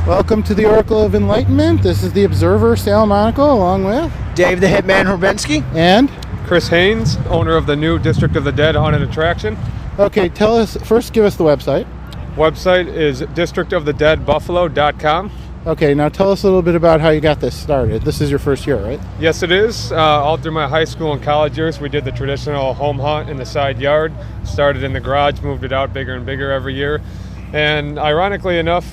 Welcome to the Oracle of Enlightenment. This is the Observer, Sal Monaco, along with Dave the Hitman Hrbensky. And Chris Haynes, owner of the new District of the Dead haunted attraction. Okay, tell us, first give us the website. Website is districtofthedeadbuffalo.com. Okay, now tell us a little bit about how you got this started. This is your first year, right? Yes, it is. All through my high school and college years, we did the traditional home hunt in the side yard. Started in the garage, moved it out bigger and bigger every year. And ironically enough,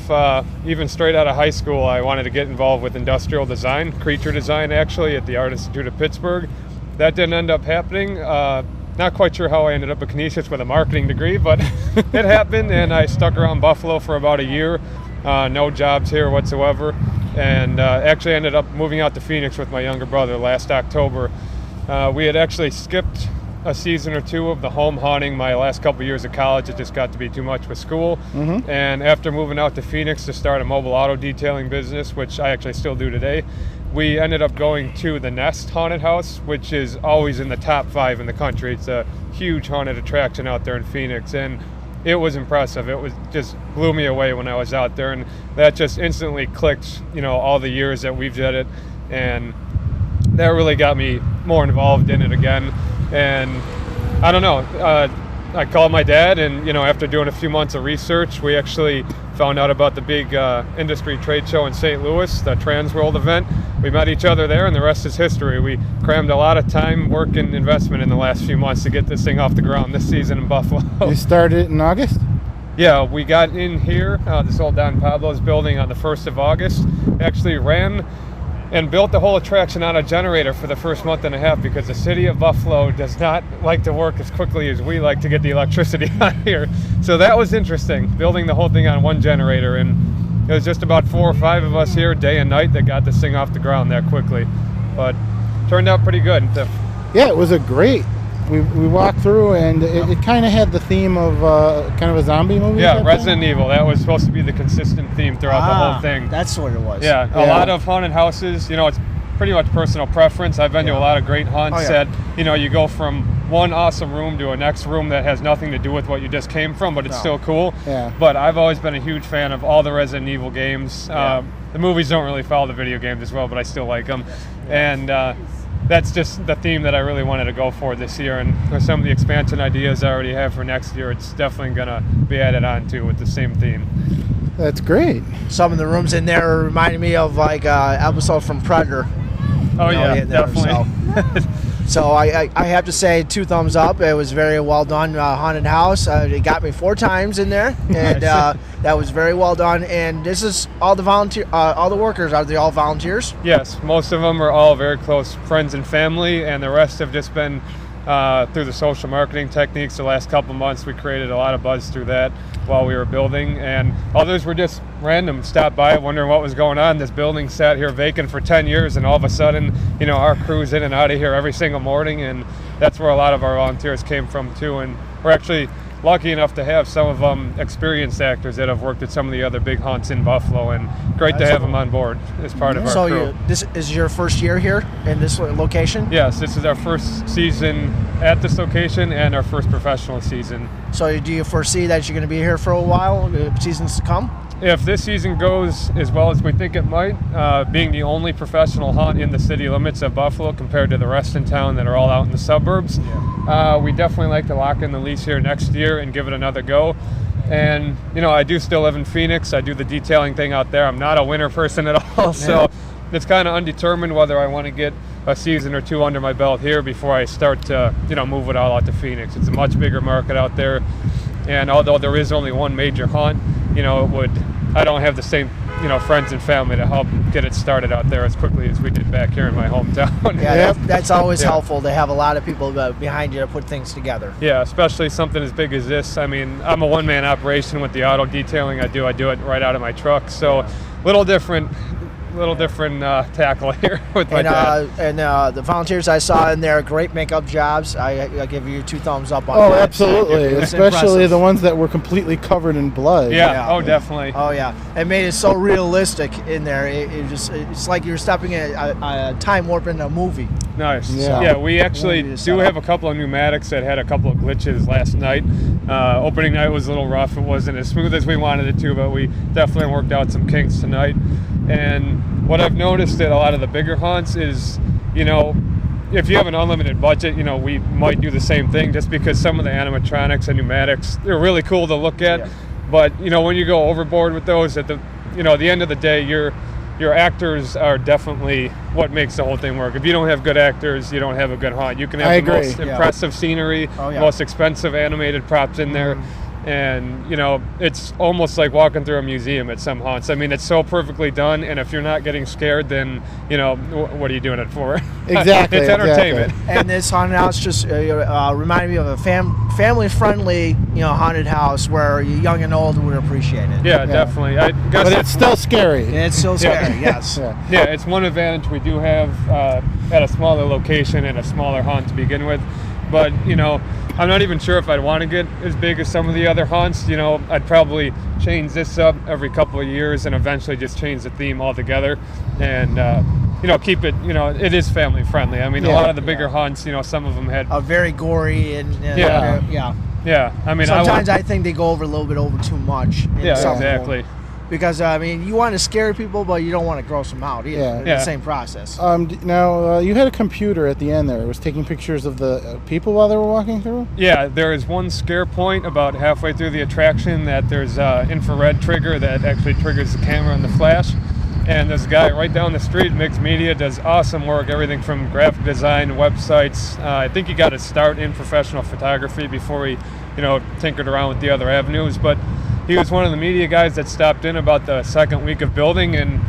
even straight out of high school, I wanted to get involved with industrial design, creature design actually, at the Art Institute of Pittsburgh. That didn't end up happening. Not quite sure how I ended up at Canisius with a marketing degree, but it happened, and I stuck around Buffalo for about a year. No jobs here whatsoever, and actually ended up moving out to Phoenix with my younger brother last October. We had actually skipped a season or two of the home haunting my last couple years of college. It just got to be too much with school. And after moving out to Phoenix to start a mobile auto detailing business, which I actually still do today, we ended up going to the Nest Haunted House, which is always in the top 5 in the country. It's a huge haunted attraction out there in Phoenix, and it was impressive. It was just blew me away when I was out there, and that just instantly clicked, all the years that we've did it, and that really got me more involved in it again. And I don't know, I called my dad, and after doing a few months of research, we actually found out about the big industry trade show in St. Louis, the Trans World event. We met each other there, and the rest is history. We crammed a lot of time, work, and investment in the last few months to get this thing off the ground this season in Buffalo. You started in August? Yeah, we got in here, this old Don Pablo's building, on the 1st of August. Actually ran and built the whole attraction on a generator for the first month and a half, because the city of Buffalo does not like to work as quickly as we like to get the electricity on here. So that was interesting, building the whole thing on one generator, and it was just about 4 or 5 of us here day and night that got this thing off the ground that quickly. But turned out pretty good. Yeah, it was a great. We walked through, and it kind of had the theme of kind of a zombie movie. Yeah, Resident Evil. That was supposed to be the consistent theme throughout the whole thing. That's what it was. Yeah, a lot of haunted houses, it's pretty much personal preference. I've been to a lot of great haunts that, you go from one awesome room to a next room that has nothing to do with what you just came from, but it's still cool. Yeah. But I've always been a huge fan of all the Resident Evil games. The movies don't really follow the video games as well, but I still like them. And that's just the theme that I really wanted to go for this year. And for some of the expansion ideas I already have for next year, it's definitely going to be added on to with the same theme. That's great. Some of the rooms in there reminded me of like an episode from Predator. Oh, yeah, definitely. So I have to say 2 thumbs up. It was very well done haunted house. It got me 4 times in there, and that was very well done. And this is all the all the workers. Are they all volunteers? Yes, most of them are all very close friends and family, and the rest have just been through the social marketing techniques. The last couple months, we created a lot of buzz through that while we were building, and others were just random, stopped by wondering what was going on. This building sat here vacant for 10 years, and all of a sudden, our crew's in and out of here every single morning, and that's where a lot of our volunteers came from too. And we're actually lucky enough to have some of them experienced actors that have worked at some of the other big haunts in Buffalo, and great to have them on board as part of our crew. So this is your first year here in this location? Yes, this is our first season at this location and our first professional season. So do you foresee that you're going to be here for a while, seasons to come? If this season goes as well as we think it might, being the only professional haunt in the city limits of Buffalo compared to the rest in town that are all out in the suburbs, we definitely like to lock in the lease here next year and give it another go. And, I do still live in Phoenix. I do the detailing thing out there. I'm not a winter person at all, so it's kind of undetermined whether I want to get a season or 2 under my belt here before I start to, move it all out to Phoenix. It's a much bigger market out there, and although there is only one major haunt, I don't have the same, friends and family to help get it started out there as quickly as we did back here in my hometown. Yeah, that's always helpful to have a lot of people behind you to put things together. Yeah, especially something as big as this. I mean, I'm a one-man operation with the auto detailing I do it right out of my truck, so a little different little different tackle here with my dad. And the volunteers I saw in there, great makeup jobs. I give you 2 thumbs up on Oh, that. absolutely. It was Especially impressive. the ones that were completely covered in blood. Yeah. Oh, definitely. Oh yeah, it made it so realistic in there. It's like you're stepping in a time warp in a movie. Nice. Yeah. Yeah, we actually Movie to do set have up. a couple of pneumatics that had a couple of glitches last night. Opening night was a little rough. It wasn't as smooth as we wanted it to, but we definitely worked out some kinks tonight. And what I've noticed at a lot of the bigger hunts is, if you have an unlimited budget, we might do the same thing just because some of the animatronics and pneumatics, they're really cool to look at. Yeah. But, when you go overboard with those, at the end of the day, your actors are definitely what makes the whole thing work. If you don't have good actors, you don't have a good hunt. You can have I the agree. most Yeah. impressive scenery, Oh, yeah. most expensive animated props in there. And, it's almost like walking through a museum at some hunts. I mean, it's so perfectly done. And if you're not getting scared, then, what are you doing it for? Exactly. It's entertainment. And this haunted house just reminded me of a family-friendly, haunted house where young and old would appreciate it. Yeah, definitely. I guess But it's still scary. And it's still scary, yes. Yeah. Yeah, it's one advantage we do have at a smaller location and a smaller hunt to begin with. But, I'm not even sure if I'd want to get as big as some of the other hunts. I'd probably change this up every couple of years and eventually just change the theme altogether. And, keep it, it is family friendly. I mean, a Yeah. lot of the bigger hunts, some of them had. Very gory and Yeah. yeah. Yeah, I mean, Sometimes I think they go over a little bit over too much. in Yeah, some of them. exactly. Because you want to scare people, but you don't want to gross them out either. Yeah. It's Yeah. the same process. Now, you had a computer at the end there. It was taking pictures of the people while they were walking through? Yeah, there is one scare point about halfway through the attraction that there's an infrared trigger that actually triggers the camera and the flash. And this guy right down the street, Mixed Media, does awesome work, everything from graphic design, websites. I think he got his start in professional photography before he, tinkered around with the other avenues. But he was one of the media guys that stopped in about the second week of building, and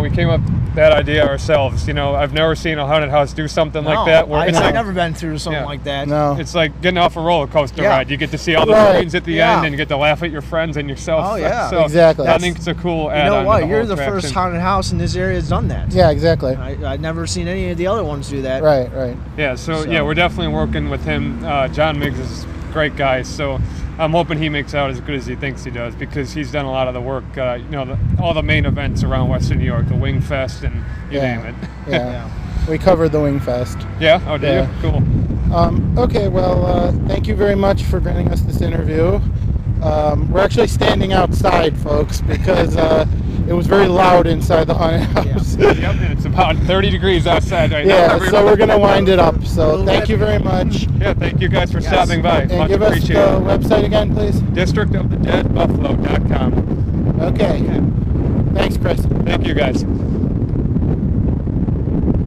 we came up with that idea ourselves. I've never seen a haunted house do something like that. Where it's I've like never been through something Yeah. like that. No. it's like getting off a roller coaster Yeah. ride. You get to see all the Right. screens at the Yeah. end, and you get to laugh at your friends and yourself. Oh, yeah. So Exactly. I think it's a cool You add-on. know to what? the You're whole the attraction. first haunted house in this area that's done that. Yeah, exactly. I've never seen any of the other ones do that. Right. Yeah, so yeah, we're definitely working with him. John Miggs is a great guy, so I'm hoping he makes out as good as he thinks he does because he's done a lot of the work. All the main events around Western New York, the Wing Fest, and you Yeah. name it. Yeah. We covered the Wing Fest. Yeah. Oh, did Yeah. you? Cool. Okay, well, thank you very much for granting us this interview. We're actually standing outside, folks, because it was very loud inside the haunted house. Yep, and it's about 30 degrees outside right now. Yeah, so we're going to wind it up. So thank you very much. Yeah, thank you guys for stopping by. And Much give us the appreciated. website again, please. DistrictOfTheDeadBuffalo.com. Okay. Thanks, Chris. Thank you guys.